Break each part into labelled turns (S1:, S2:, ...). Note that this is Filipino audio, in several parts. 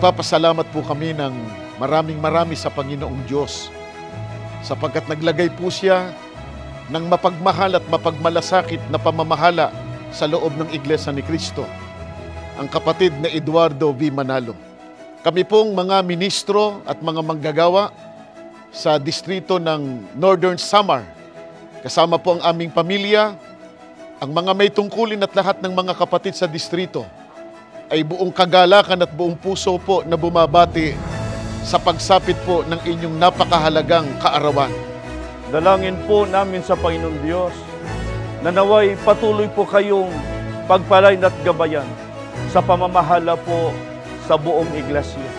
S1: Nagpapasalamat po kami ng marami sa Panginoong Diyos sapagkat naglagay po siya ng mapagmahal at mapagmalasakit na pamamahala sa loob ng Iglesia ni Cristo, ang kapatid na Eduardo V. Manalo. Kami pong mga ministro at mga manggagawa sa distrito ng Northern Samar, kasama po ang aming pamilya, ang mga may tungkulin at lahat ng mga kapatid sa distrito, ay buong kagalakan at buong puso po na bumabati sa pagsapit po ng inyong napakahalagang kaarawan.
S2: Dalangin po namin sa Panginoon Diyos na naway patuloy po kayong pagpalain at gabayan sa pamamahala po sa buong iglesia.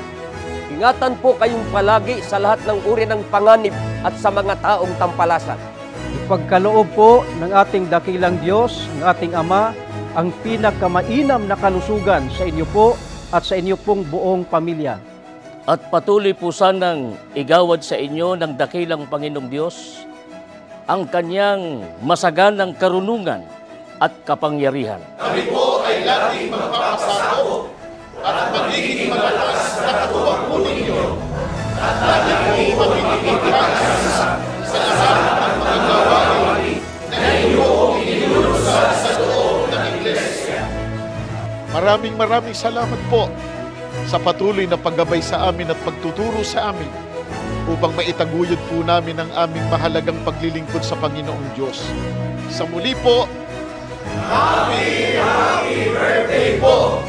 S3: Ingatan po kayong palagi sa lahat ng uri ng panganib at sa mga taong tampalasan.
S4: Ipagkaloob po ng ating dakilang Diyos, ng ating Ama, ang pinakamainam na kalusugan sa inyo po at sa inyo pong buong pamilya.
S5: At patuloy po sanang igawad sa inyo ng dakilang Panginoong Diyos ang kanyang masaganang karunungan at kapangyarihan.
S1: Kami po ay laging magpapasakop at magiging malakas na katuwang po ninyo at laging po magiging sa lahat ng mga gawain na inyong inilulusad sa loob ng Iglesia. Maraming salamat po sa patuloy na paggabay sa amin at pagtuturo sa amin upang maitaguyod po namin ang aming mahalagang paglilingkod sa Panginoong Diyos. Sa muli po, Happy birthday po!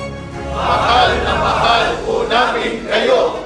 S1: Mahal na mahal po namin kayo!